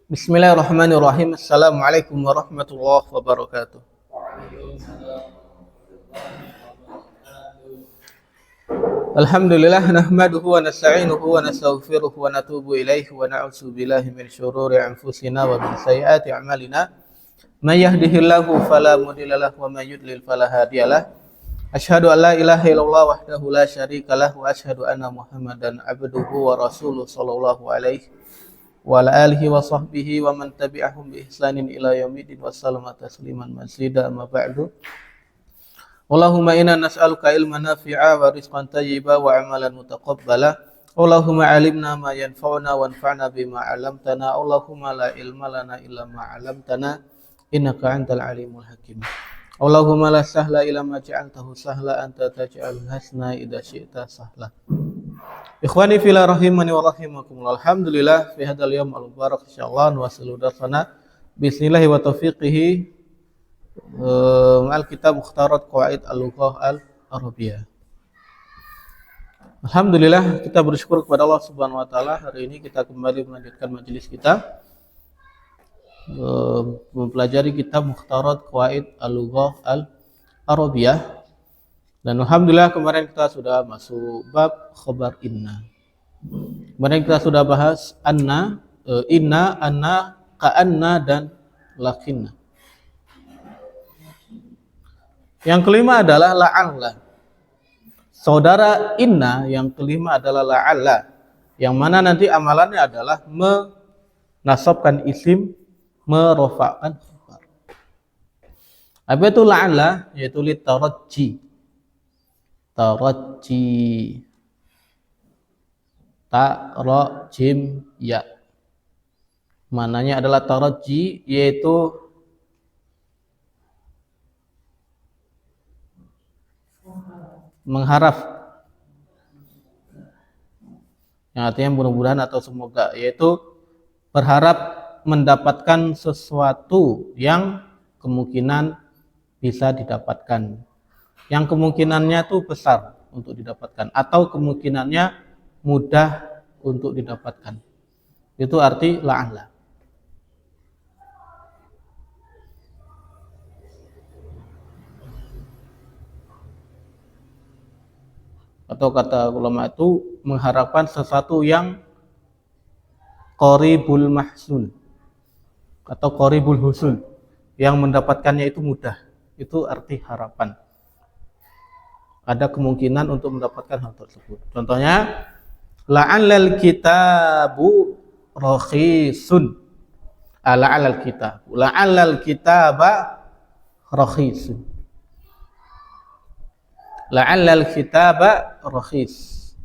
Bismillahirrahmanirrahim. Assalamualaikum warahmatullahi wabarakatuh. Alhamdulillah nahmaduhu wa nasta'inuhu wa nastaghfiruh wa natubu ilaihi wa na'udzu billahi min syururi anfusina wa min sayyiati a'malina. May yahdihillahu fala mudhillalah wa may yudlil fala hadiyalah. Asyhadu an la ilaha illallah wahdahu la syarikalah wa asyhadu anna Muhammadan abduhu wa rasuluh sallallahu alaihi wa ala alihi wa sahbihi wa man tabi'ahum bi ihsanin ila yaumiddin wa sallama tasliman mazida amma ba'du. Allahumma inna nas'aluka ilman nafi'a wa rizqan thayyiba wa amalan mutaqabbala. Allahumma 'allimna ma yanfa'una wanfa'na bima 'allamtana. Allahumma la ilma lana illa ma 'allamtana innaka antal alimul hakim. Allahumma la sahla illa ma ja'altahu sahla anta taj'alul hasna idza syi'ta sahla. Ikhwani fillah rahimani wa rahimakumullah. Alhamdulillah fi hadzal yaum al-mubarak insyaallah nuwasilu darsana bismillahi wa taufiqihi al kitab Mukhtarat Qawaid al-Lughah al-Arabiyah. Alhamdulillah kita bersyukur kepada Allah Subhanahu wa taala, hari ini kita kembali melanjutkan majelis kita mempelajari kitab Mukhtarat Qawaid al-Lughah al-Arabiyah. Dan alhamdulillah kemarin kita sudah masuk bab khabar inna. Kemarin kita sudah bahas anna, inna, anna, ka'anna dan lakinna. Yang kelima adalah la'alla. Saudara inna yang kelima adalah la'alla, yang mana nanti amalannya adalah menasabkan isim, merofakkan khabar. Apa itu la'alla? Yaitu litarajji. Tarajji, tarajim ya, mananya adalah tarajji, yaitu mengharap, yang artinya mudah-mudahan atau semoga, yaitu berharap mendapatkan sesuatu yang kemungkinan bisa didapatkan, yang kemungkinannya itu besar untuk didapatkan atau kemungkinannya mudah untuk didapatkan. Itu arti la'alla. Atau kata ulama itu mengharapkan sesuatu yang qaribul mahsul atau qaribul husul, yang mendapatkannya itu mudah. Itu arti harapan. Ada kemungkinan untuk mendapatkan hal tersebut. Contohnya, la'allal kitabu rakhisun. La'allal kitab. La'allal kitaba rakhisun. La'allal kitaba rakhis.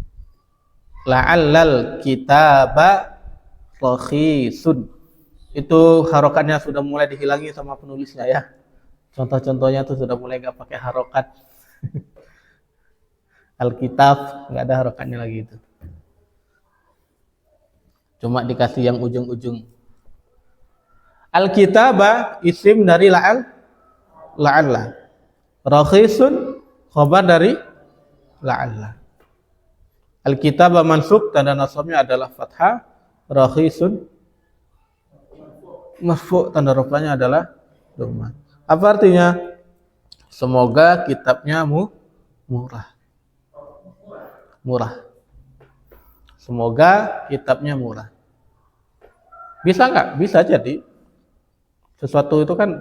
La'allal kitaba rakhisun. Itu harokatnya sudah mulai dihilangi sama penulisnya ya. Contoh-contohnya tuh sudah mulai nggak pakai harokat. Alkitab nggak ada harokatnya lagi itu, cuma dikasih yang ujung-ujung. Alkitabah isim dari la'alla, rakhisun khabar dari la'alla. Alkitabah mansub, tanda nasabnya adalah fathah. Rakhisun marfu', tanda rafa'nya adalah dhamma. Apa artinya? Semoga kitabnya murah. Semoga kitabnya murah. Bisa nggak? Bisa jadi. Sesuatu itu kan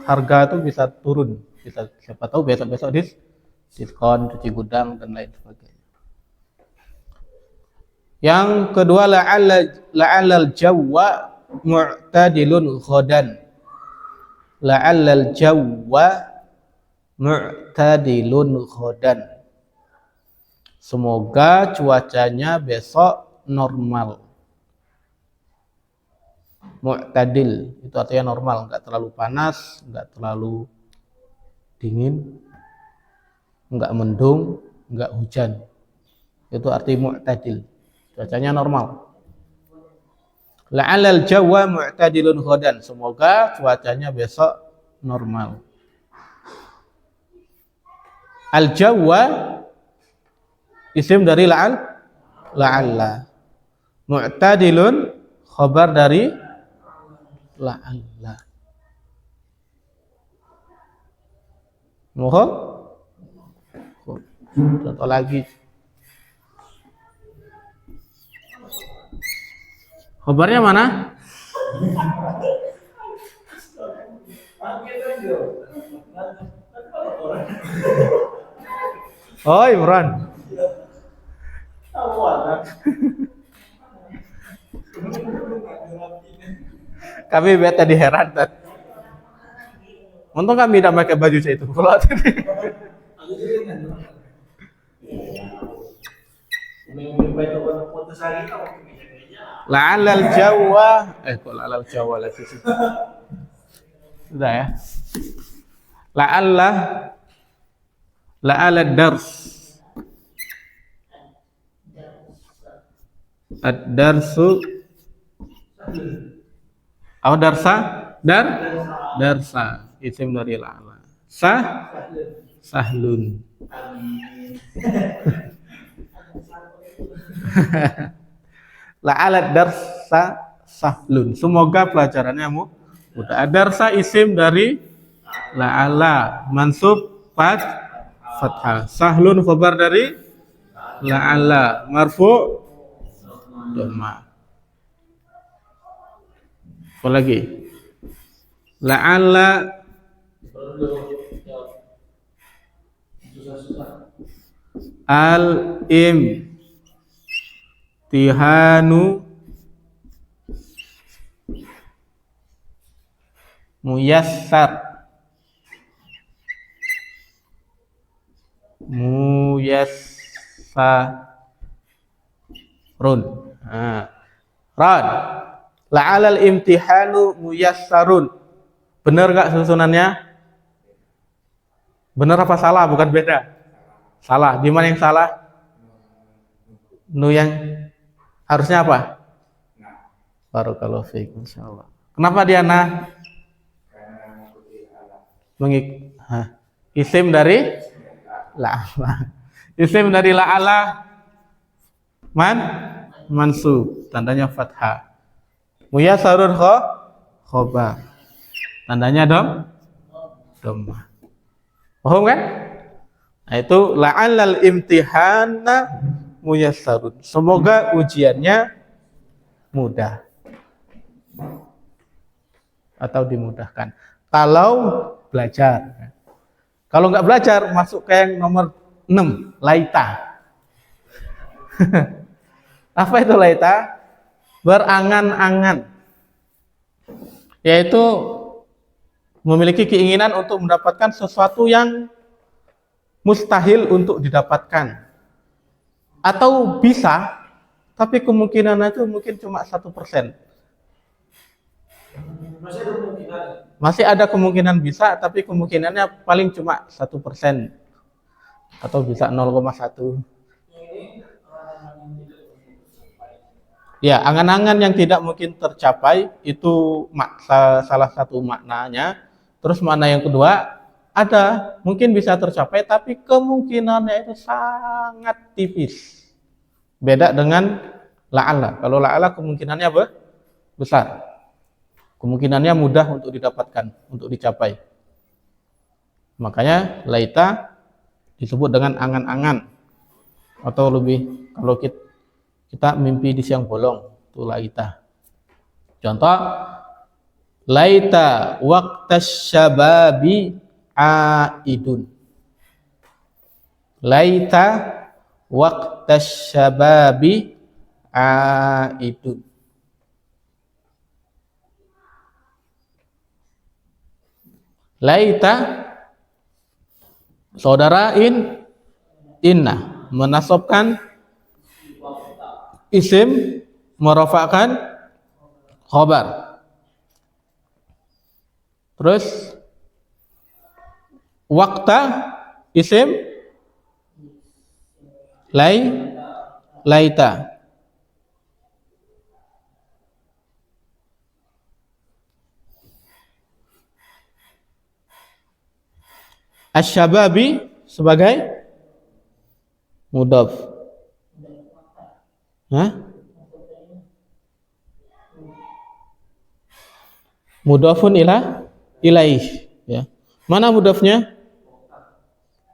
harga itu bisa turun. Bisa, siapa tahu besok-besok diskon, cuci gudang dan lain sebagainya. Yang kedua, la'allal jawwa mu'tadilun ghadan. La'allal jawwa mu'tadilun ghadan. Semoga cuacanya besok normal. Mu'tadil itu artinya normal, enggak terlalu panas, enggak terlalu dingin, enggak mendung, enggak hujan. Itu arti mu'tadil. Cuacanya normal. La'allal jawwa mu'tadilun ghadan. Semoga cuacanya besok normal. Al-jawwa isim dari la'alla. Mu'tadilun khabar dari la'alla. Mohon. Contoh lagi. Khabarnya mana? Oh, Imran. Kami beta di heran. Untung kami tidak pakai baju saya itu. Kalau la'alal jawa, kok la'alal jawa lagi sih? Sudah ya. La'ala dars. Ad-darsu. Apa darsa? Darsa. Isim dari la'ala. Sahlun. La'ala darsa sahlun. Semoga pelajarannya mudah. Darsa isim dari la'ala, mansub fathah. Sahlun khabar dari la'ala, marfu dhamma. Apa lagi? La'ala al-imtihanu muyassarun. Rad. La'alal imtihanu muyassarun. Benar enggak susunannya? Benar apa salah? Bukan beda. Salah. Di mana yang salah? Nu yang harusnya apa? Barakallahu fiik, insyaallah. Kenapa dia nah? Isim dari la'ala. Isim dari la'ala mansub, tandanya fathah. Muyassarun khobar, tandanya dhammah. Paham kan? Nah, itu la'allal imtihana muyassarun. Semoga ujiannya mudah atau dimudahkan. Kalau belajar. Kalau nggak belajar, masuk ke yang nomor 6, laita. Apa itu laita? Berangan-angan. Yaitu memiliki keinginan untuk mendapatkan sesuatu yang mustahil untuk didapatkan. Atau bisa, tapi kemungkinannya itu mungkin cuma 1%. Masih ada kemungkinan bisa, tapi kemungkinannya paling cuma 1%. Atau bisa 0,1. Ya, angan-angan yang tidak mungkin tercapai itu salah satu maknanya. Terus makna yang kedua, ada mungkin bisa tercapai tapi kemungkinannya itu sangat tipis. Beda dengan la'ala. Kalau la'ala kemungkinannya besar. Kemungkinannya mudah untuk didapatkan, untuk dicapai. Makanya laita disebut dengan angan-angan. Atau lebih kalau kita mimpi di siang bolong, itu laita. Contoh, laita waqtas syababi aidun. Laita waqtas syababi aidun. Laita saudara inna menasabkan isim, merafa'kan khabar. Terus waqta isim laita. Asy-syababi sebagai mudhaf. Hah? Mudhafun ilaih, ya. Mana mudhafnya?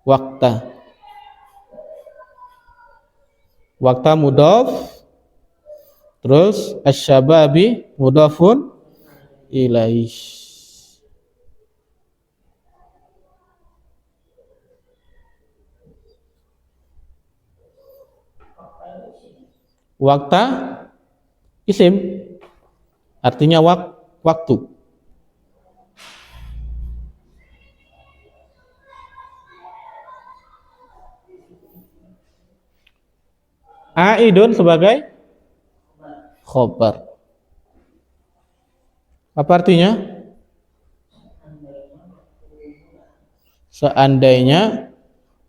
Waqta. Waqta mudhaf, terus asy-syababi mudhafun ilaih. Waqta isim, artinya waktu. Aidun sebagai khobar. Apa artinya? Seandainya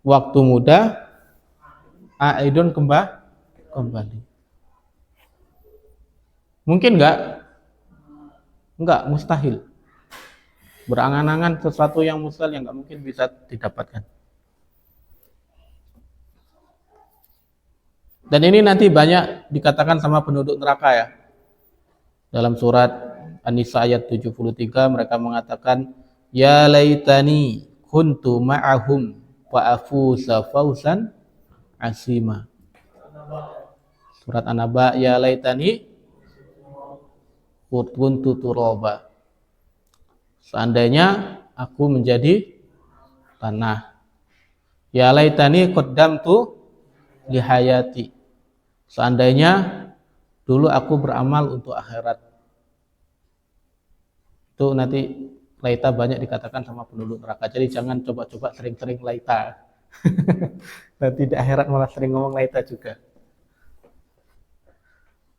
waktu muda, aidun kembali. Mungkin enggak? Enggak, mustahil. Berangan-angan sesuatu yang mustahil yang enggak mungkin bisa didapatkan. Dan ini nanti banyak dikatakan sama penduduk neraka ya. Dalam surat An-Nisa ayat 73 mereka mengatakan, ya laitani kuntu ma'ahum wa afuza fawzan asima. Surat An-Naba, ya laitani kuntu turaba. Seandainya aku menjadi tanah. Ya laitani qaddamtu li hayati. Seandainya dulu aku beramal untuk akhirat. Itu nanti laita banyak dikatakan sama penduduk neraka. Jadi jangan coba-coba sering-sering laita. Nanti di akhirat malah sering ngomong laita juga.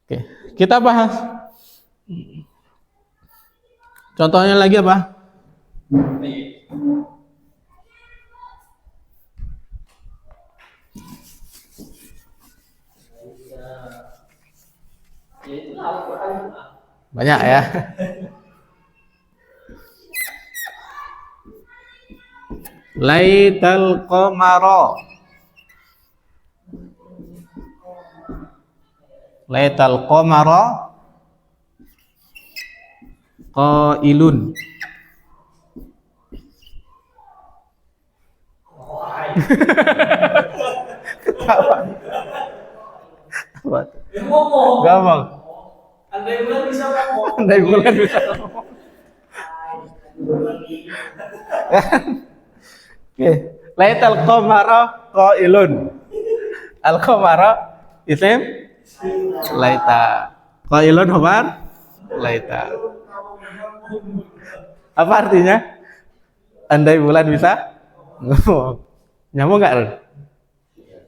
Oke, kita bahas. Contohnya lagi apa? Banyak ya. Laital qamara. Laital qamara qailun. Ketawa. Gampang. Andai bulan bisa ngomong. Andai bulan bisa ngomong. Oke, laital qamara qailun. Al qamara isim laita. Qailun khabar laita. Apa artinya? Andai bulan bisa ngomong. Nyambung enggak, Ron?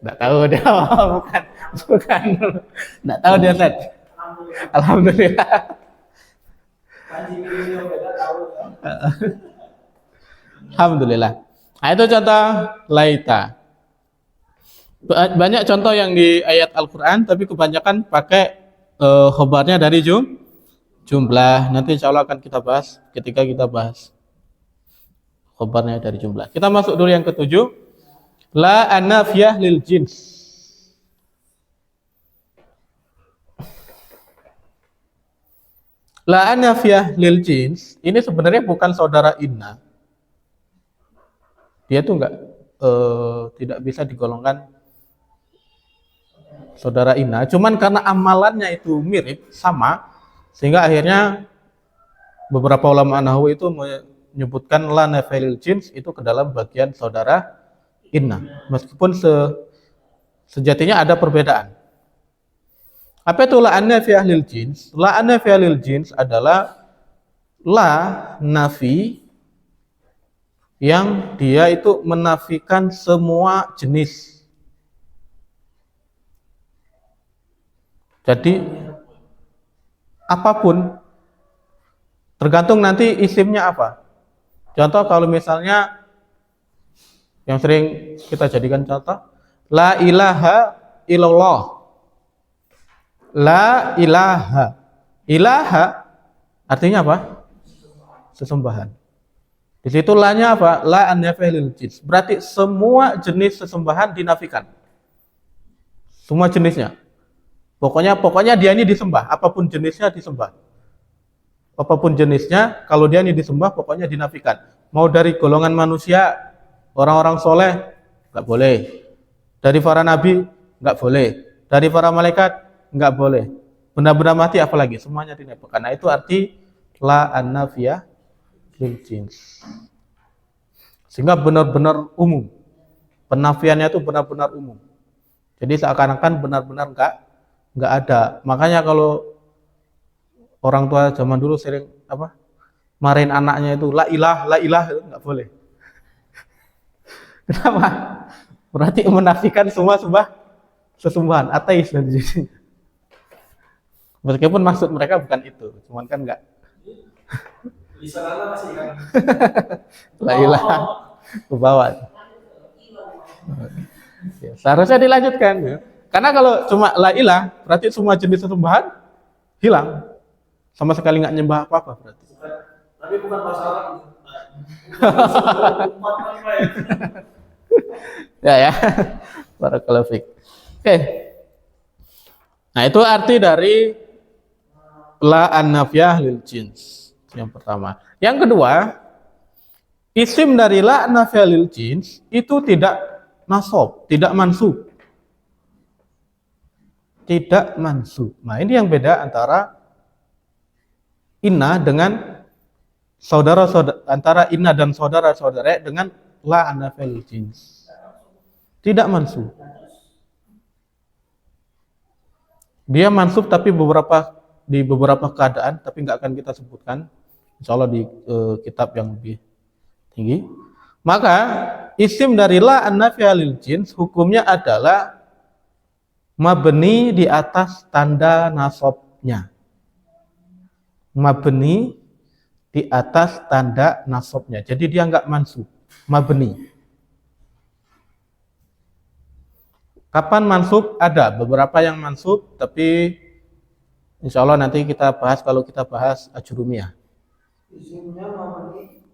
Enggak tahu dia. Bukan. Enggak tahu dia, Set. Alhamdulillah. Alhamdulillah. Nah, itu contoh laita. Banyak contoh yang di ayat Al-Quran, tapi kebanyakan pakai khobarnya dari jumlah. Nanti insya Allah akan kita bahas ketika kita bahas khobarnya dari jumlah. Kita masuk dulu yang ketujuh. La an-nafiyah lil jins. La an-nafiyah lil jins ini sebenarnya bukan saudara inna. Dia tuh tidak bisa digolongkan saudara inna. Cuman karena amalannya itu mirip sama, sehingga akhirnya beberapa ulama nahwu itu menyebutkan la nafiyah lil jins itu ke dalam bagian saudara inna. Meskipun sejatinya ada perbedaan. Apa itu la an-nafiyah lil jins? La an-nafiyah lil jins adalah la nafi yang dia itu menafikan semua jenis. Jadi apapun tergantung nanti isimnya apa. Contoh kalau misalnya yang sering kita jadikan contoh, la ilaha illallah. La ilaha. Ilaha artinya apa? Sesembahan. Di situ la-nya apa? La an-nafiyah lil jins. Berarti semua jenis sesembahan dinafikan. Semua jenisnya. Pokoknya dia ini disembah, apapun jenisnya disembah. apapun jenisnya, kalau dia ini disembah pokoknya dinafikan. Mau dari golongan manusia, orang-orang soleh, nggak boleh. Dari para nabi, nggak boleh. Dari para malaikat, nggak boleh. Benda-benda mati apalagi, semuanya dinafikan. Nah itu arti la an-nafiyah lil jins. Sehingga benar-benar umum. Penafiannya itu benar-benar umum. Jadi seakan-akan benar-benar nggak ada. Makanya kalau orang tua zaman dulu sering marahin anaknya itu la ilah itu nggak boleh. Kenapa? Berarti menafikan semua sesembahan, ateis dan jadi. Meskipun maksud mereka bukan itu, cuman kan nggak. Bisa masih kan. La ilah ke bawah. Ya, seharusnya dilanjutkan ya. Karena kalau cuma la ilah berarti semua jenis sesembahan hilang. Sama sekali nggak nyembah apa-apa berarti. Tapi bukan masalah. Ya. Barakallahu fiik. Oke. Nah, itu arti dari la an-nafiyah lil jins. Yang pertama. Yang kedua, isim dari la an-nafiyah lil jins itu tidak nasab, tidak mansub. Tidak mansub. Nah, ini yang beda antara inna dengan saudara-saudara, antara inna dan saudara-saudara dengan la an-nafiyah lil jins. Tidak mansub. Dia mansub tapi di beberapa keadaan, tapi nggak akan kita sebutkan. Insya Allah di kitab yang lebih tinggi. Maka isim dari la an-nafiyah lil jins hukumnya adalah mabni di atas tanda nasabnya. Mabni di atas tanda nasabnya. Jadi dia nggak mansub, mabni. Kapan mansub? Ada beberapa yang mansub, tapi insya Allah nanti kita bahas kalau kita bahas ajrumiyah. Isimnya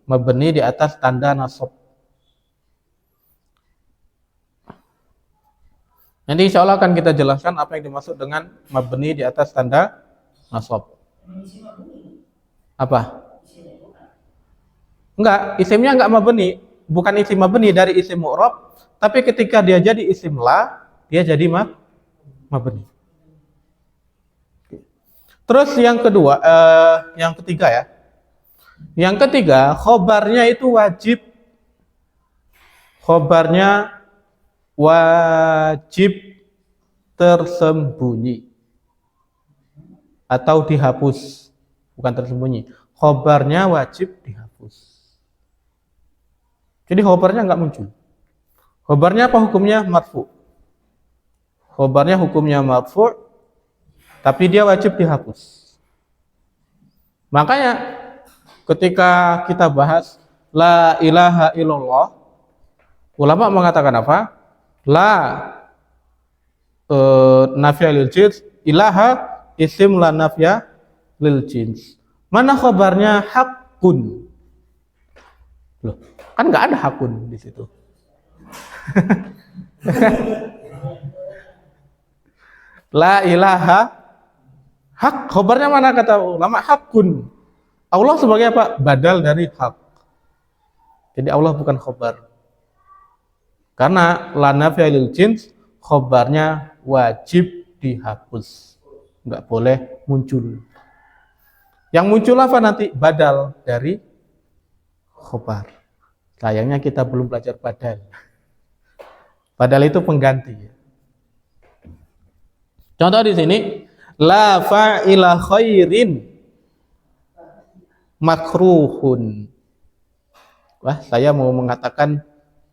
Mabni di atas tanda nasab. Nanti insya Allah akan kita jelaskan apa yang dimaksud dengan mabni di atas tanda nasab. Apa? Enggak, isimnya enggak mabni, bukan isim mabni dari isim mu'rab, tapi ketika dia jadi isim la, dia jadi mabni. Terus yang kedua, yang ketiga ya. Yang ketiga, khobarnya itu wajib. Khobarnya wajib tersembunyi atau dihapus. Bukan tersembunyi. Khobarnya wajib dihapus. Jadi khobarnya enggak muncul. Khobarnya apa hukumnya? Marfu. Khobarnya hukumnya marfu, tapi dia wajib dihapus. Makanya ketika kita bahas la ilaha illallah, ulama mengatakan apa? La nafiyah lil jins, ilaha isim la nafiyah lil jins. Mana khobarnya? Hakun. Loh, kan nggak ada hakun di situ. La ilaha hak, khobarnya mana kata ulama? Hakun. Allah sebagai apa? Badal dari hak. Jadi Allah bukan khobar. Karena la nafiyah lil jins, khobarnya wajib dihapus. Enggak boleh muncul. Yang muncul apa nanti? Badal dari khobar. Sayangnya kita belum belajar badal. Badal itu pengganti. Contoh di sini, la fa'ila khairin makruhun. Wah, saya mau mengatakan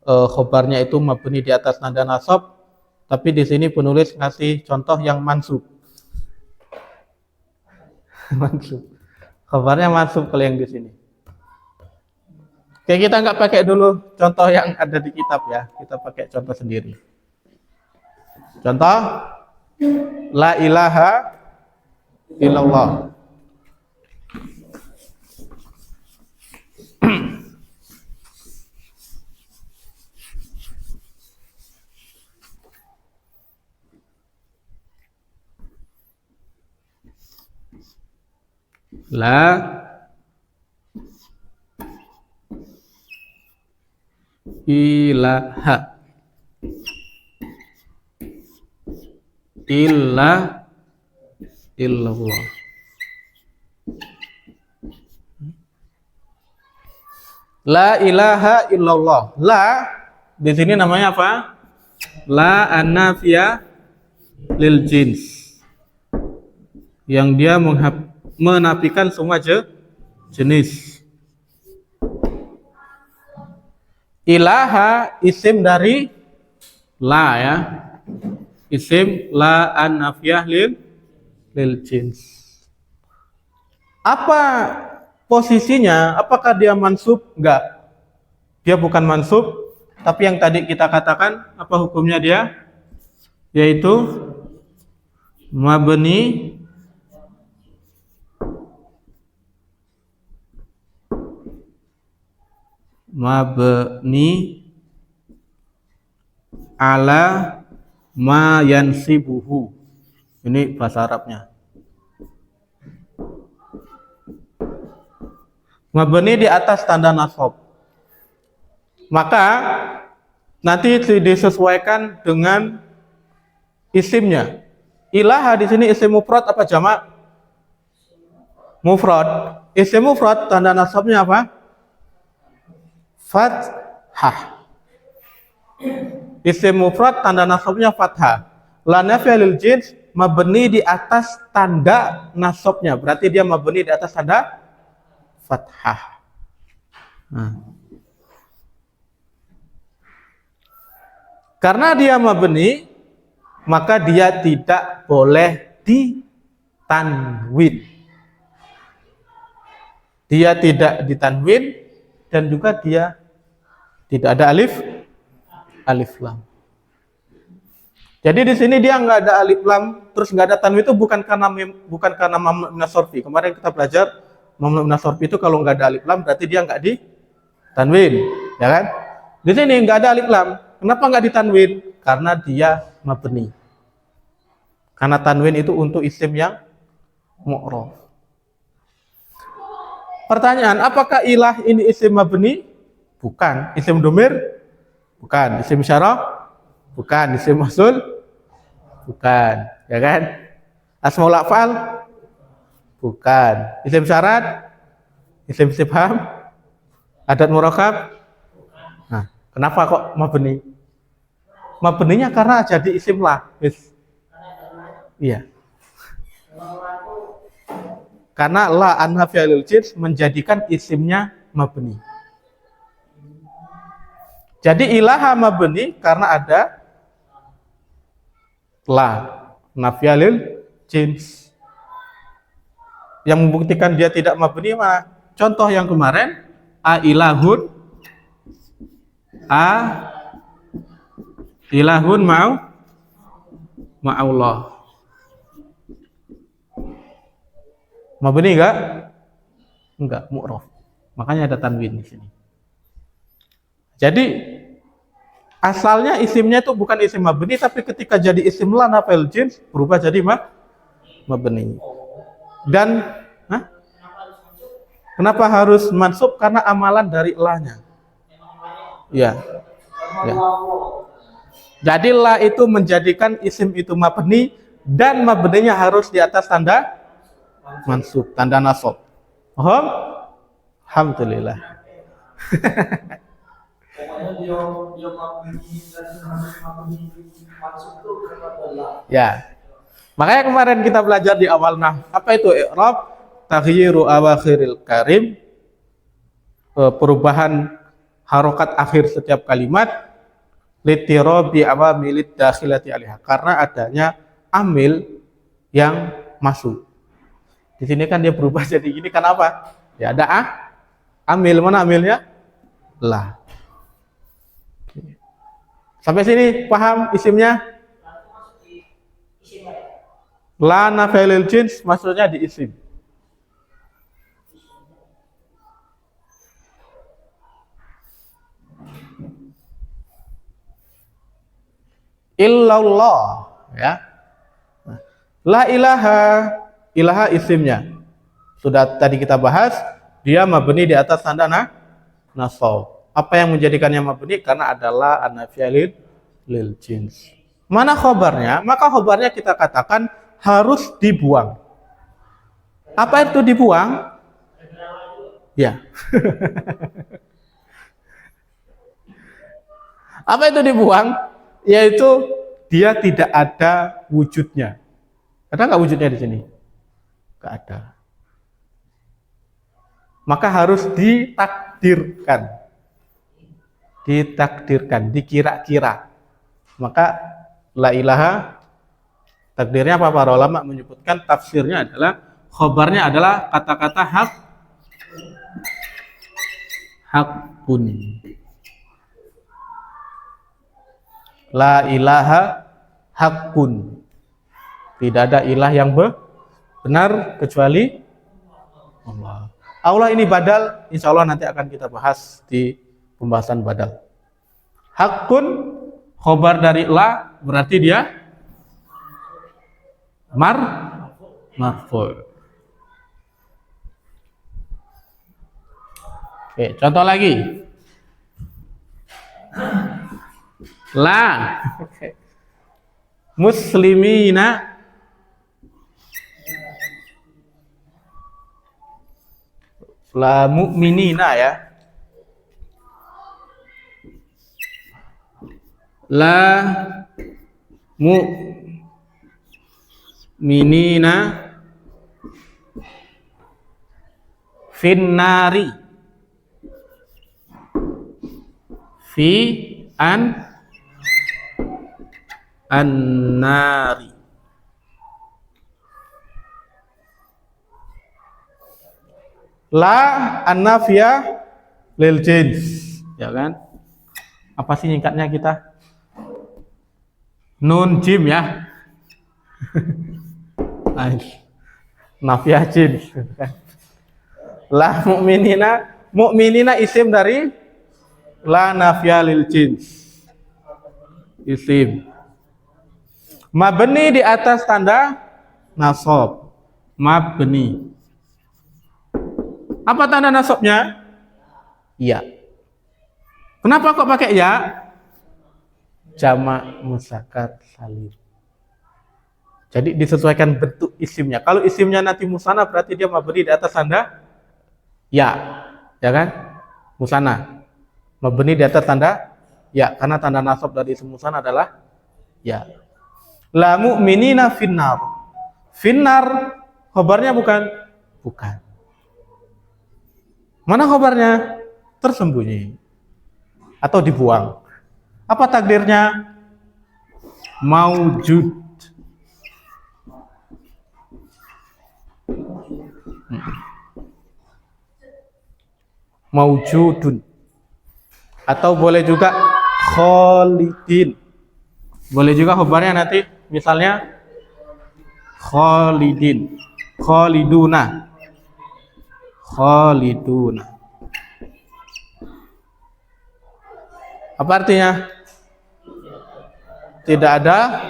khobarnya itu mabni di atas nada nasab, tapi di sini penulis ngasih contoh yang mansub. Mansub. Khobarnya mansub kalau yang di sini. Oke, kita nggak pakai dulu contoh yang ada di kitab ya, kita pakai contoh sendiri. Contoh la ilaha illallah. La ilaha illa illallah. La ilaha illallah. La di sini namanya apa? La an-nafiyah lil jins. Yang dia menafikan semua jenis. Ilaha isim dari la ya. Isim la an-nafiyah lil jins. Apa posisinya? Apakah dia mansub? Enggak. Dia bukan mansub, tapi yang tadi kita katakan apa hukumnya dia? Yaitu mabni ala ma yansibuhu. Ini bahasa Arabnya. Mabni di atas tanda nasab. Maka nanti disesuaikan dengan isimnya. Ilaha di sini isim mufrad apa jamak? Mufrad. Isim mufrad tanda nasabnya apa? Fathah. Isim mufrad tanda nasabnya fathah. La nafiyah lil jins mabni di atas tanda nasabnya. Berarti dia mabni di atas tanda fathah. Nah. Karena dia mabni, maka dia tidak boleh ditanwin. Dia tidak ditanwin dan juga dia tidak ada alif lam. Jadi di sini dia nggak ada alif lam, terus nggak ada tanwin itu bukan karena mamnu min as-sarfi. Kemarin kita belajar mamnu min as-sarfi itu kalau nggak ada alif lam berarti dia nggak ditanwin, ya kan? Di sini nggak ada alif lam. Kenapa nggak ditanwin? Karena dia mabni. Karena tanwin itu untuk isim yang mu'raf. Pertanyaan, apakah ilah ini isim mabni? Bukan. Isim domir? Bukan. Isim syaraf? Bukan. Isim mausul? Bukan. Ya kan? Asmaul af'al? Bukan. Isim syarat? Isim istifham? Adat murakkab? Nah, kenapa kok mabni? Mabninya karena jadi isim lah. Iya. Karena la an-nafiyah lil jins menjadikan isimnya mabni. Jadi ilaha mabni karena ada la nafiyah lil jins. Yang membuktikan dia tidak mabni mana? Contoh yang kemarin, a ilahun ma'allah. Mabni enggak? Enggak, mu'raf. Makanya ada tanwin di sini. Jadi asalnya isimnya itu bukan isim mabni, tapi ketika jadi isim la nafiyul jins berubah jadi mabni. Dan kenapa harus mansub? Karena amalan dari la-nya. Ya. Ya. Jadi la itu menjadikan isim itu mabni dan mabninya harus di atas tanda mansub, tanda nasab. Paham? Alhamdulillah. Pokoknya dia mabni dan mabni maksud itu adalah. Ya. Makanya kemarin kita belajar di awal apa itu i'rab? Taghyiru awakhiril karim. Perubahan harokat akhir setiap kalimat litirabi awamilid dakhilati alaiha, karena adanya amil yang masuk. Di sini kan dia berubah jadi gini, kenapa? Ya ada amil, mana amilnya? La. Sampai sini paham isimnya? La nafiyul jins maksudnya di isim. Illallah, ya. La ilaha, ilaha isimnya. Sudah tadi kita bahas, dia mabni di atas tanda nasab. Apa yang menjadikannya mabni? Karena adalah an-nafiyah lil jins. Mana khobarnya? Maka khobarnya kita katakan harus dibuang. Apa itu dibuang? Ya. Apa itu dibuang? Yaitu dia tidak ada wujudnya. Ada nggak wujudnya di sini? Nggak ada. Maka harus ditakdirkan. Ditakdirkan, dikira-kira. Maka la ilaha, takdirnya apa? Para ulama menyebutkan tafsirnya adalah, khobarnya adalah kata-kata hakun. La ilaha hakun. Tidak ada ilah yang benar kecuali Allah. Allah ini badal, insya Allah nanti akan kita bahas di pembahasan badal. Hakun, khobar dari la, berarti dia marfu'. Oke, contoh lagi. La muslimina la mu'minina ya. La mu'minina finnari fi an-nari. La an-nafiyah lil jins, ya kan? Apa sih singkatnya kita? Nun jim ya. Nafiyah jins. La mu'minina isim dari la nafiyah lil jins. Isim. Mabni di atas tanda nasab. Mabni. Apa tanda nasabnya? Ya. Kenapa kok pakai ya? Jamak muzakkar salim. Jadi disesuaikan bentuk isimnya. Kalau isimnya nanti musanna berarti dia mabni di atas tanda ya. Ya kan? Musanna. Mabni di atas tanda ya, karena tanda nasab dari isim musanna adalah ya. La mu'minina finnar. Finnar khabarnya bukan? Bukan. Mana khabarnya? Tersembunyi atau dibuang. Apa takdirnya? Maujud. Maujudun. Atau boleh juga khalidin. Boleh juga khabarnya nanti misalnya khalidin, khaliduna. Khaliduna. Apa artinya? Tidak ada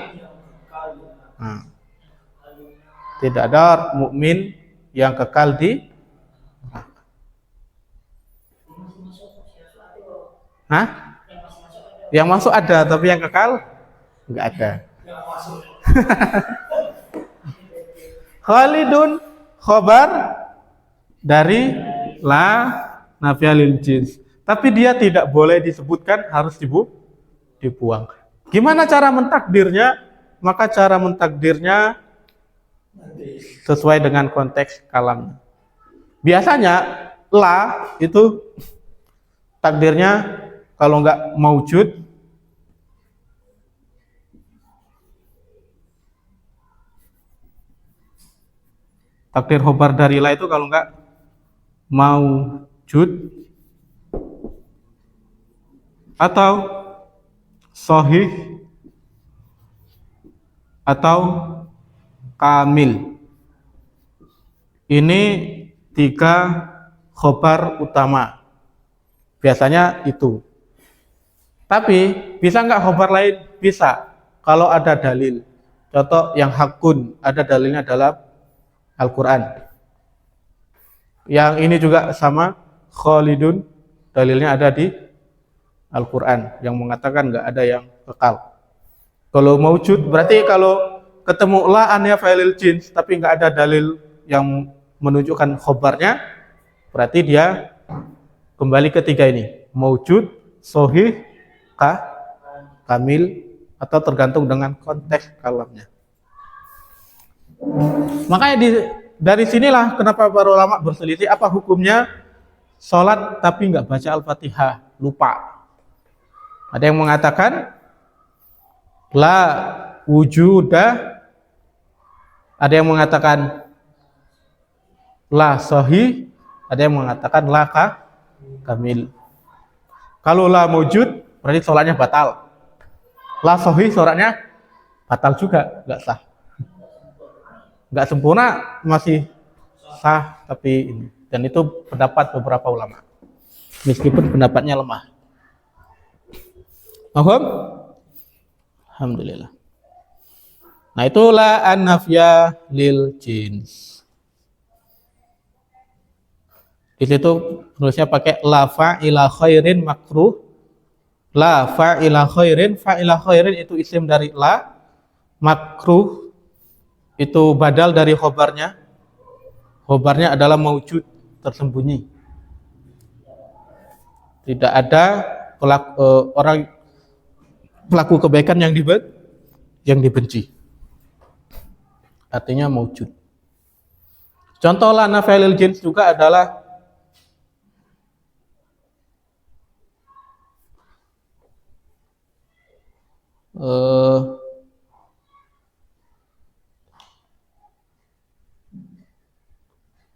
tidak ada mukmin yang kekal di Yang masuk ada, tapi yang kekal enggak ada. Khalidun khobar dari la nafiyah lil jins. Tapi dia tidak boleh disebutkan, harus dibuang. Gimana cara mentakdirnya? Maka cara mentakdirnya sesuai dengan konteks kalamnya. Biasanya la itu takdirnya kalau enggak maujud, takdir khobar dari la itu kalau enggak maujud atau sahih atau kamil. Ini 3 khobar utama. Biasanya itu. Tapi bisa nggak khobar lain? Bisa. Kalau ada dalil. Contoh yang hakun, ada dalilnya dalam Al-Quran. Yang ini juga sama, khalidun, dalilnya ada di Al-Quran yang mengatakan nggak ada yang kekal. Kalau maujud berarti kalau ketemu la an ya fa'ilil jins tapi nggak ada dalil yang menunjukkan khobarnya, berarti dia kembali ke tiga ini, maujud, sohih, kamil, atau tergantung dengan konteks kalamnya. Makanya dari sinilah kenapa para ulama berselisih apa hukumnya sholat tapi nggak baca Al-Fatihah, lupa. Ada yang mengatakan la wujuda, ada yang mengatakan la sahih, ada yang mengatakan la kamil. Kalau la wujud berarti sholatnya batal. La sahih sholatnya batal juga, nggak sah. Nggak sempurna, masih sah tapi ini. Dan itu pendapat beberapa ulama. Meskipun pendapatnya lemah. Paham? Alhamdulillah. Nah, itulah an-nafya lil jins. Di situ penulisnya pakai la fa'ila khairin makruh. La fa'ila khairin, fa'ila khairin itu isim dari la, makruh itu badal dari khobarnya. Khobarnya adalah maujud, tersembunyi. Tidak ada pelaku kebaikan yang dibenci. Artinya maujud. Contoh la naf'il jins juga adalah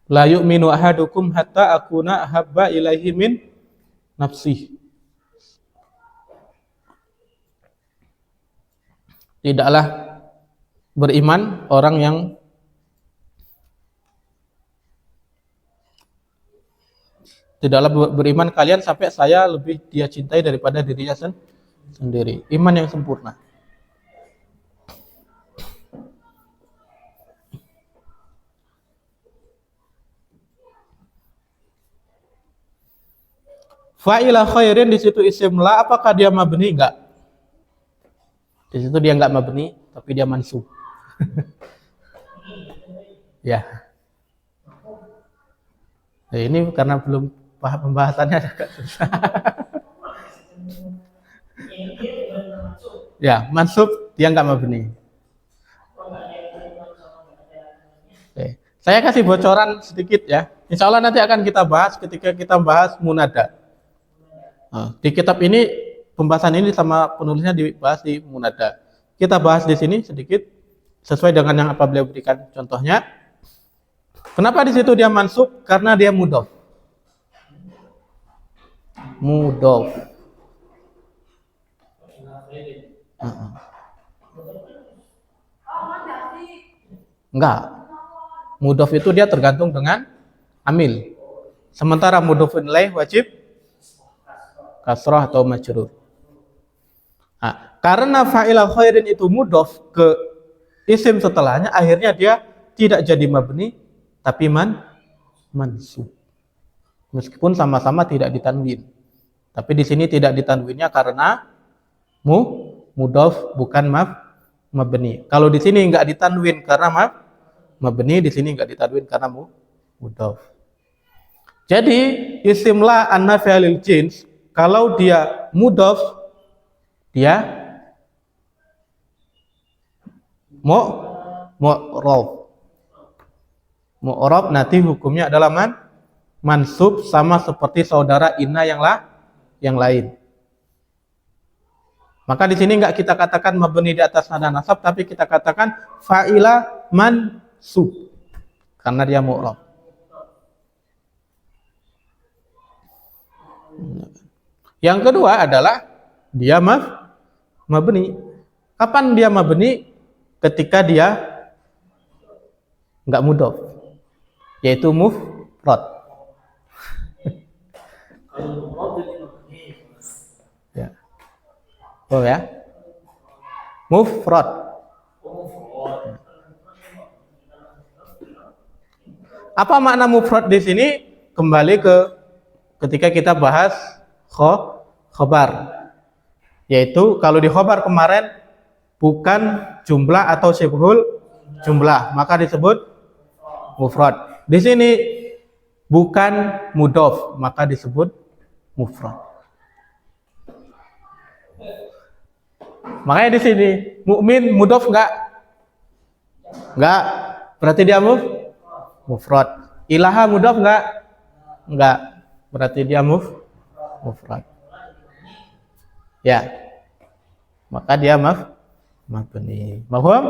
la yu'minu ahadukum hatta akuna ahabba ilaihi min nafsih. Tidaklah beriman orang yang beriman kalian sampai saya lebih dia cintai daripada dirinya sendiri. Iman yang sempurna. Fa'ila khairin di situ isim la, apakah dia mabni? Enggak. Di situ dia enggak mabni, tapi dia mansub. Ya. Nah, ini karena belum paham pembahasannya agak susah. Ya, mansub dia enggak mabni. Oke. Saya kasih bocoran sedikit ya. Insya Allah nanti akan kita bahas ketika kita bahas munada. Nah, di kitab ini pembahasan ini sama penulisnya dibahas di munada. Kita bahas di sini sedikit sesuai dengan yang apa beliau berikan contohnya. Kenapa di situ dia mansub? Karena dia mudhof. Mudhof. Enggak. Mudhof itu dia tergantung dengan amil. Sementara mudhofun ilaih wajib kasrah atau majrur. Nah, karena fa'ila khairin itu mudhof ke isim setelahnya, akhirnya dia tidak jadi mabni tapi mansub. Meskipun sama-sama tidak ditanwin. Tapi di sini tidak ditanwinnya karena mudhof bukan mabni. Kalau di sini enggak ditanwin karena mabni, di sini enggak ditanwin karena mudhof. Jadi isim la an-nafi' lil jins kalau dia mudhof dia mu'rab nanti hukumnya adalah mansub sama seperti saudara inna yang lain. Maka di sini enggak kita katakan mabni di atas nada nasab, tapi kita katakan fa'ila mansub karena dia mu'rab. Yang kedua adalah dia mabni. Kapan dia mabni? Ketika dia enggak mudhof, yaitu mufrad. Ya. Oh ya. Mufrad. Apa makna mufrad di sini? Kembali ke ketika kita bahas khobar. Yaitu kalau di khobar kemarin bukan jumlah atau syibhul jumlah, maka disebut mufrad. Di sini bukan mudhof, maka disebut mufrad. Makanya di sini mukmin mudhof enggak? Enggak. Berarti dia mufrad. Ilaha mudhof enggak? Enggak. Berarti dia mufrad. Ya. Maka dia mabni. Paham?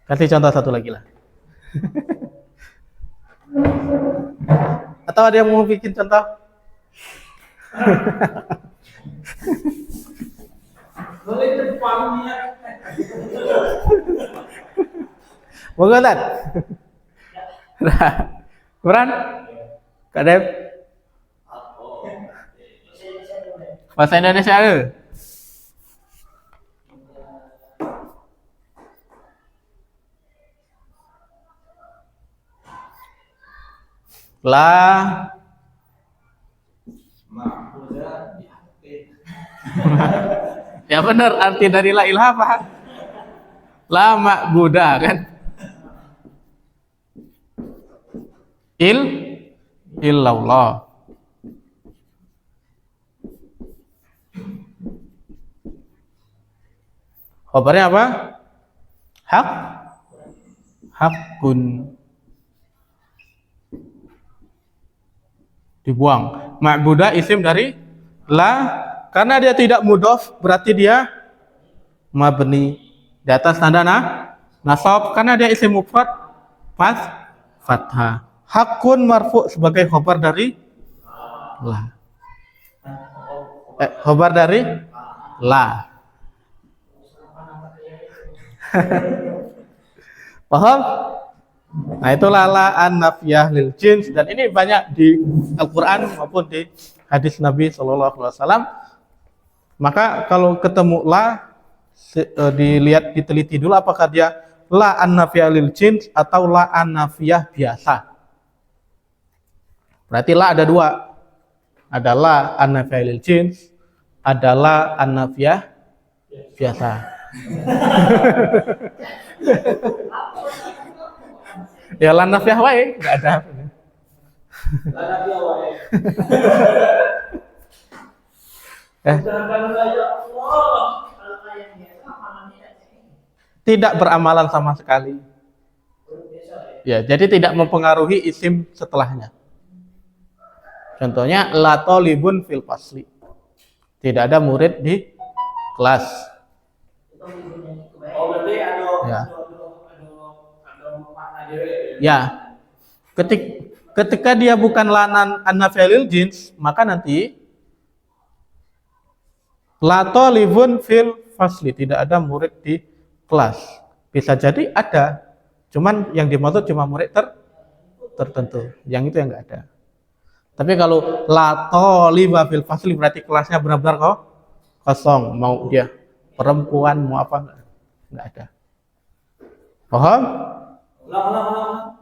Kasih contoh satu lagi lah. Atau ada yang mau bikin contoh? Boleh depannya. Mau nggak? Nah, Quran? Kadep? Bahasa Indonesia ada? La ya benar, arti dari la ilaha apa? La ma'budah kan? Illallah. Khabarnya apa? Hakun. Dibuang. Ma'budah isim dari la, karena dia tidak mudhof berarti dia mabni. Di atas tanda nasab karena dia isim mufrad fathah. Hakun marfu sebagai khabar dari la. Khabar dari la. Paham? Nah, itulah la an-nafiyah lil jins, dan ini banyak di Al-Qur'an maupun di hadis Nabi sallallahu alaihi wasallam. Maka kalau ketemu la, dilihat, diteliti dulu apakah dia la an-nafiyah lil jins atau la an-nafiyah biasa. Berarti la ada dua. Ada la an-nafiyah lil jins, ada la an-nafiyah biasa. Ya la nafiyah wae, enggak ada. La nafiyah wae. Tidak beramalan sama sekali. Ya, jadi tidak mempengaruhi isim setelahnya. Contohnya la talibun fil fasli. Tidak ada murid di kelas. Oh, berarti ada makna dewe. Ya. Ketika dia bukan lanan an-nafiyah jins, maka nanti la talibun fil fasli, tidak ada murid di kelas. Bisa jadi ada, cuman yang dimaksud cuma murid tertentu. Yang itu yang enggak ada. Tapi kalau la taliba fil fasli berarti kelasnya benar-benar kosong, mau dia perempuan mau apa enggak ada. Paham? Ulang.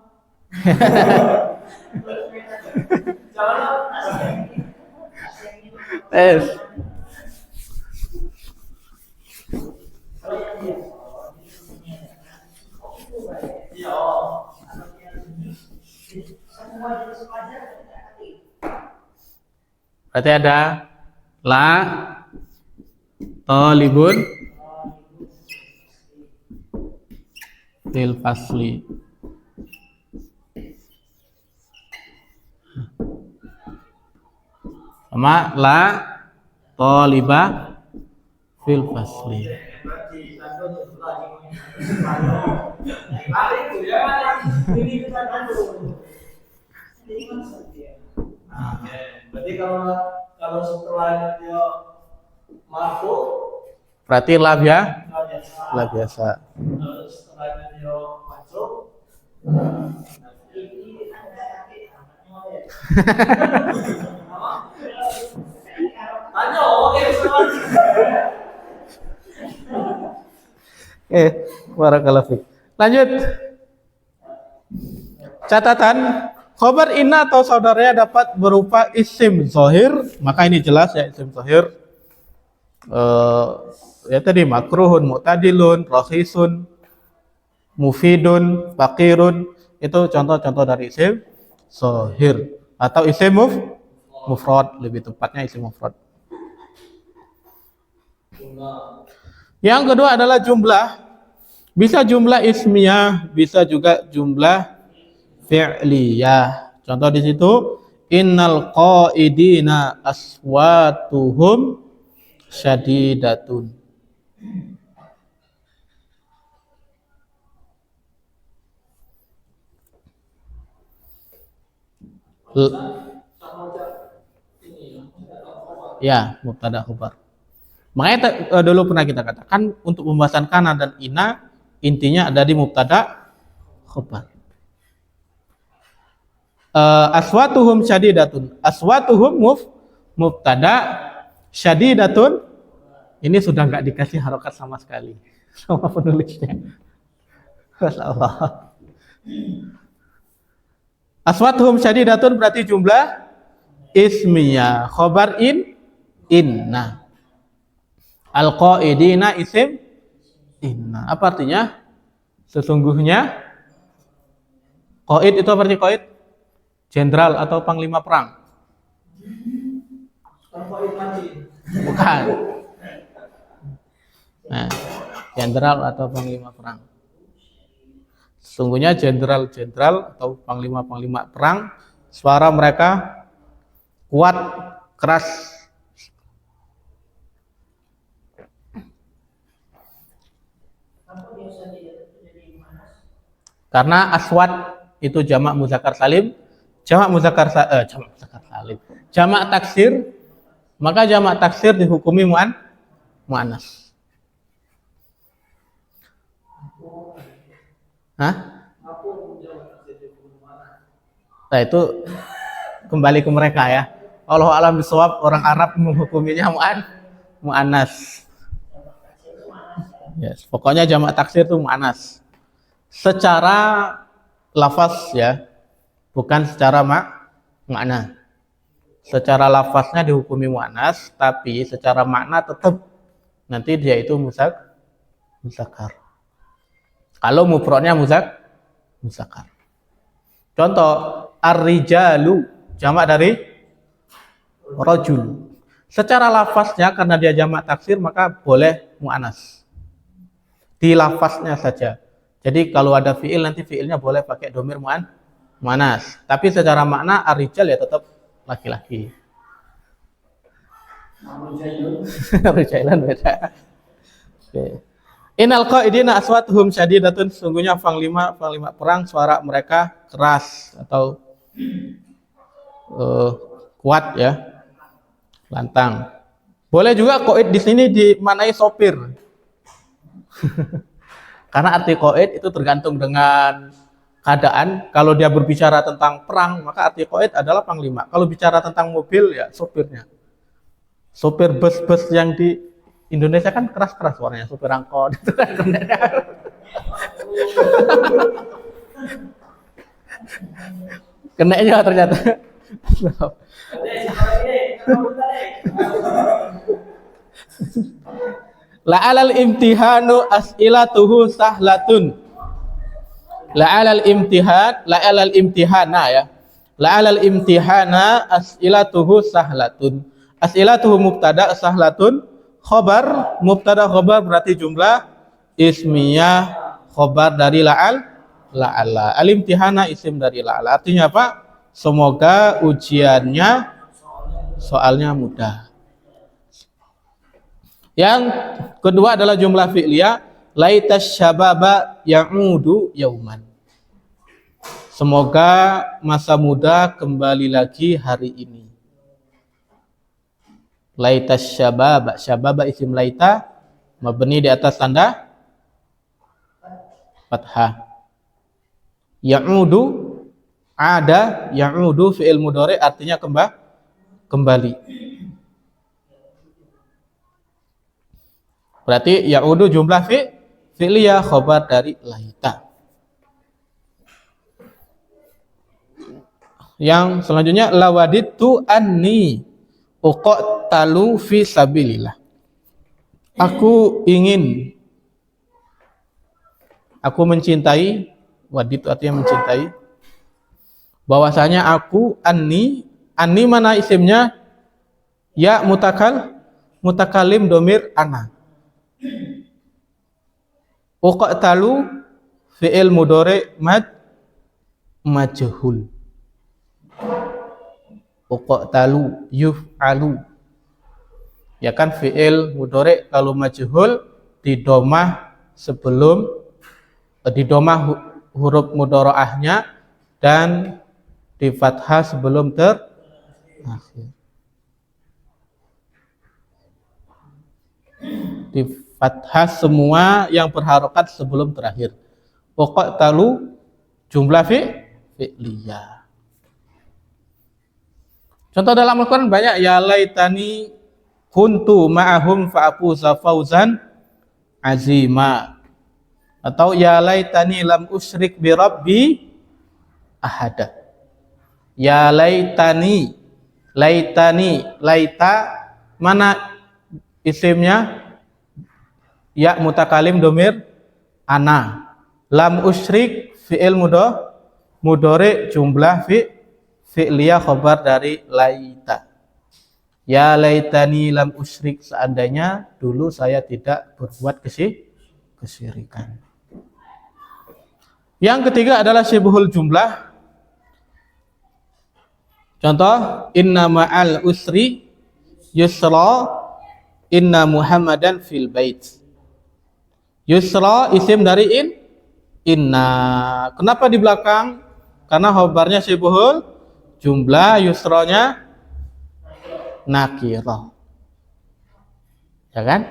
Berarti ada la talibun fil fasli. Sama la talibah fil fasli. Berarti kalau setelah dia marfu, berarti la biasa. Kalau setelah dia masuk, tanya oke Barakallahu fiik. Lanjut. Catatan, khobar inna atau saudaranya dapat berupa isim zohir, maka ini jelas ya isim zohir. Ya tadi makruhun, mu'tadilun, rakhisun, mufidun, fakirun, itu contoh-contoh dari isim zohir atau isim mufrad, lebih tepatnya isim mufrad. Yang kedua adalah jumlah. Bisa jumlah ismiyah, bisa juga jumlah fi'liyah. Contoh di situ, innal qaidina aswatuhum syadidatun. Ya, mubtada khabar. Makanya dulu pernah kita katakan untuk pembahasan kana dan ina intinya ada di mubtada khabar. Aswatuhum syadidatun. Aswatuhum mubtada, syadidatun ini sudah nggak dikasih harokat sama sekali sama penulisnya. Allah. Aswatuhum syadidatun berarti jumlah ismiyah, khobar inna. Al-qaidina isim inna. Apa artinya? Sesungguhnya qaid itu apa arti qaid? Jenderal atau panglima perang? Bukan. Nah, jenderal atau panglima perang. Sesungguhnya jenderal-jenderal atau panglima-panglima perang, suara mereka kuat, keras. Karena aswat itu jamak muzakkar salim, jamak salim, jamak taksir, maka jamak taksir dihukumi muannas. Hah? Nah itu kembali ke mereka ya. Allah alam bisawab, orang Arab menghukuminya muannas. Yes, pokoknya jamak taksir itu muannas. Secara lafaz ya, bukan secara makna. Secara lafaznya dihukumi muannas, tapi secara makna tetap nanti dia itu muzakkar. Kalau mufradnya muzakkar. Contoh, ar-rijalu jamak dari rajul. Secara lafaznya karena dia jamak taksir maka boleh muannas. Di lafaznya saja. Jadi kalau ada fiil nanti fiilnya boleh pakai domir muannas. Tapi secara makna ar-rijal ya tetap laki-laki. Rijalan beda. Oke. Innal qaidina aswatuhum syadidatun, sesungguhnya panglima perang suara mereka keras atau kuat ya, lantang. Boleh juga qaid di sini dimaknai sopir. Karena arti qaid itu tergantung dengan keadaan. Kalau dia berbicara tentang perang, maka arti qaid adalah panglima. Kalau bicara tentang mobil ya sopirnya. Sopir bus-bus yang di Indonesia kan keras-keras suaranya, sopir angkot itu kan. Kenanya ternyata. La'alal imtihanu as'ilatuhu sahlatun. La'alal imtihana ya. La'alal imtihana as'ilatuhu sahlatun. As'ilatuhu mubtada, sahlatun khobar. Mubtada khobar berarti jumlah ismiyah, khobar dari la'ala. Al-imtihana isim dari la'ala. Artinya apa? Semoga ujiannya, soalnya mudah. Yang kedua adalah jumlah fi'liyah, laitas syababa ya'udu yauman. Semoga masa muda kembali lagi hari ini. Laitas syababa, syababa isim laita mabni di atas tanda fathah. Ya'udu ada, ya'udu fi'il mudhari artinya kembali. Berarti ya'udu jumlah fi'liyah, khobar dari laita. Yang selanjutnya lawaditu anni uqtalu fi sabilillah. Aku mencintai, wadid artinya mencintai. Bahwasanya aku anni mana isimnya? Ya mutakalim domir ana. Uqtalu fi'il mudhari majhul. Uqtalu yuf'alu. Ya kan fi'il mudhari kalau majhul di domah sebelum huruf mudharaahnya dan di fathah sebelum terakhir. Di fathah semua yang berharokat sebelum terakhir. Uqtalu jumlah fi'liyah. Contoh dalam Al-Quran banyak. Ya laitani kuntu ma'ahum fa'afuza fawzan azima. Atau ya laitani lam usyrik bi rabbi ahada. Ya laitani, laita mana isimnya? Ya mutakalim domir ana. Lam usyrik fi'il mudhari jumlah fi'liyah khabar dari laita. Ya laitani lam usyrik, seandainya dulu saya tidak berbuat kesyirikan. Yang ketiga adalah syibhul jumlah. Contoh, inna ma'al usri yusra, inna Muhammadan fil bait. Yusra isim dari inna. Kenapa di belakang? Karena khabarnya syibhul jumlah, yusranya nakirah. Ya kan?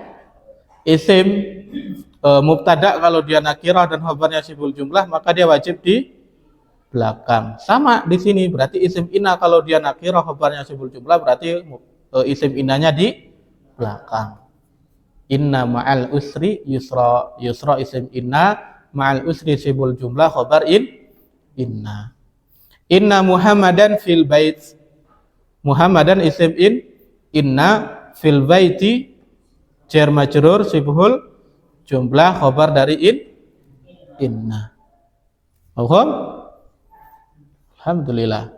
Isim mubtada kalau dia nakirah dan khabarnya syibhul jumlah maka dia wajib di belakang. Sama di sini, berarti isim inna kalau dia nakirah khabarnya syibhul jumlah berarti isim innanya di belakang. Inna ma'al usri yusra. Yusra isim inna, ma'al usri syibhul jumlah khabar inna. Inna Muhammadan fil bait. Muhammadan isim inna, fil baiti jar majrur syibhul jumlah khabar dari inna. Paham? Alhamdulillah.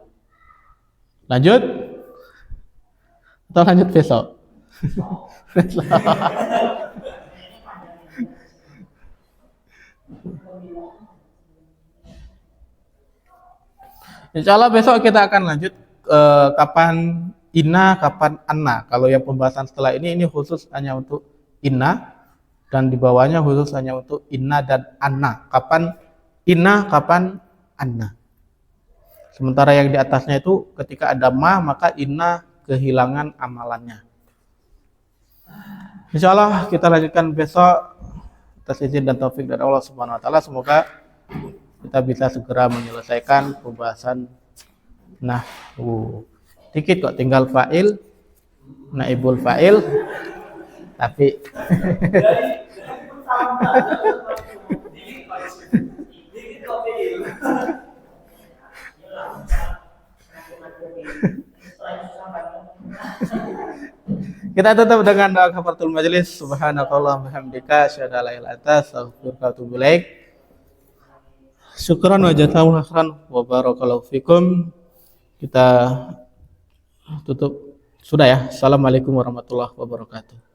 Lanjut? Atau lanjut besok? Insya Allah besok kita akan lanjut kapan inna, kapan anna. Kalau yang pembahasan setelah ini khusus hanya untuk inna, dan di bawahnya khusus hanya untuk inna dan anna. Kapan inna, kapan anna. Sementara yang di atasnya itu ketika ada ma maka inna kehilangan amalannya. Insya Allah kita lanjutkan besok atas izin dan taufik dari Allah Subhanahu Wa Taala. Semoga kita bisa segera menyelesaikan pembahasan nahwu. Dikit kok, tinggal fa'il, naibul fa'il, tapi kita tutup dengan doa kafaratul majelis. Subhanakallahumma bihamdika asyhadu an la ilaha illa anta astaghfiruka wa atubu ilaik. Syukran wa jazakumullahu khairan wa barakallahu fikum. Kita tutup sudah ya. Assalamualaikum warahmatullahi wabarakatuh.